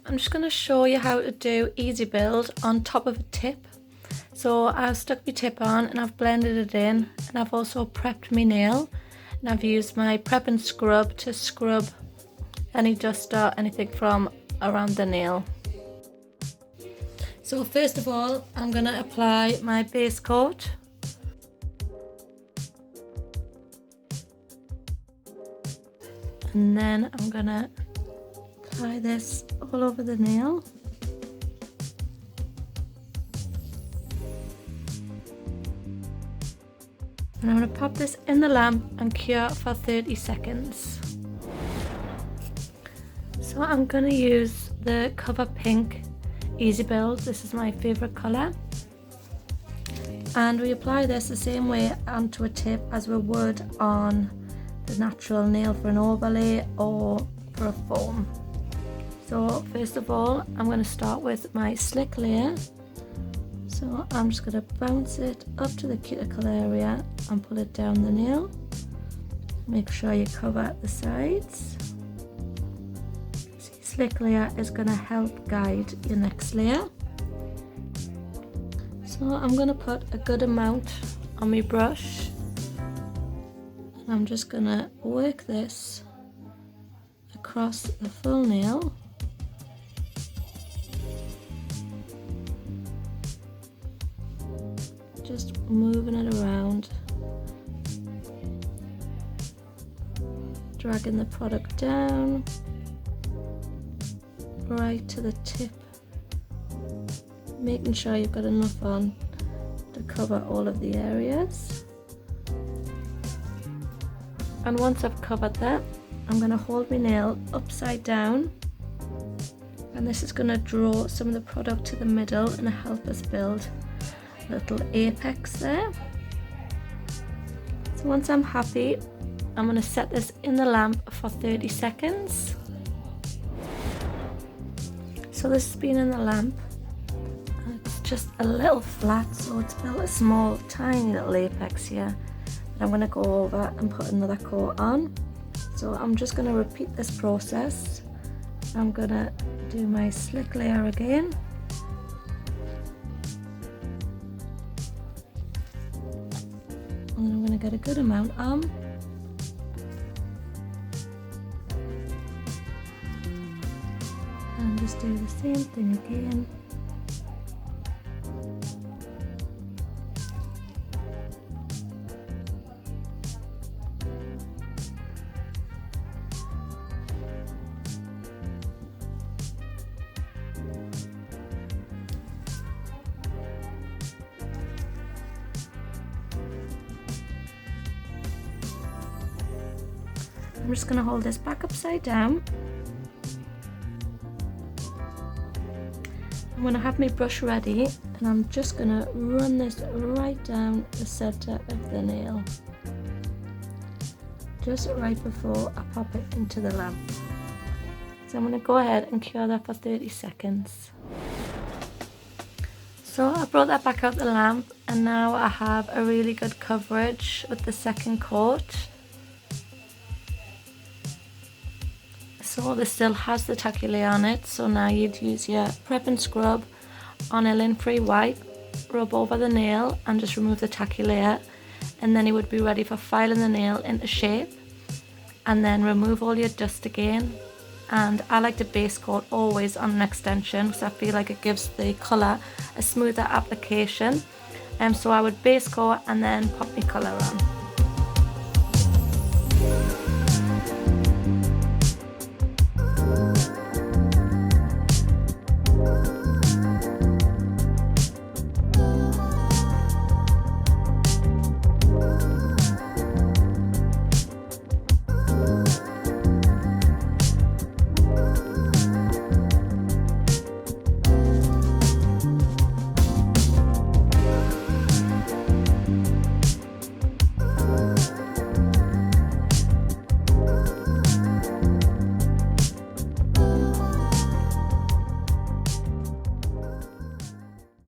I'm just going to show you how to do Easibuild on top of a tip. So I've stuck my tip on and I've blended it in, and I've also prepped my nail, and I've used my prep and scrub to scrub any dust or anything from around the nail. So first of all, I'm going to apply my base coat. And then I'm going to apply this all over the nail. And I'm going to pop this in the lamp and cure for 30 seconds. So I'm going to use the Cover Pink Easibuild. This is my favourite colour. And we apply this the same way onto a tip as we would on the natural nail for an overlay or for a foam. So first of all, I'm going to start with my slick layer. So I'm just going to bounce it up to the cuticle area and pull it down the nail. Make sure you cover the sides. See, slick layer is going to help guide your next layer. So I'm going to put a good amount on my brush. And I'm just going to work this across the full nail. Just moving it around, dragging the product down right to the tip, making sure you've got enough on to cover all of the areas. And once I've covered that, I'm going to hold my nail upside down, and this is going to draw some of the product to the middle and help us build little apex there. So once I'm happy, I'm going to set this in the lamp for 30 seconds. So this has been in the lamp and it's just a little flat, so it's built a small tiny little apex here. I'm going to go over and put another coat on. So I'm just going to repeat this process. I'm going to do my slick layer again. And I'm going to get a good amount on. And just do the same thing again. I'm just going to hold this back upside down. I'm going to have my brush ready, and I'm just going to run this right down the center of the nail, just right before I pop it into the lamp. So I'm going to go ahead and cure that for 30 seconds. So I brought that back out the lamp, and now I have a really good coverage with the second coat. So this still has the tacky layer on it, so now you'd use your prep and scrub on a lint-free wipe, rub over the nail and just remove the tacky layer, and then you would be ready for filing the nail into shape, and then remove all your dust again. And I like to base coat always on an extension because I feel like it gives the colour a smoother application, so I would base coat and then pop my colour on.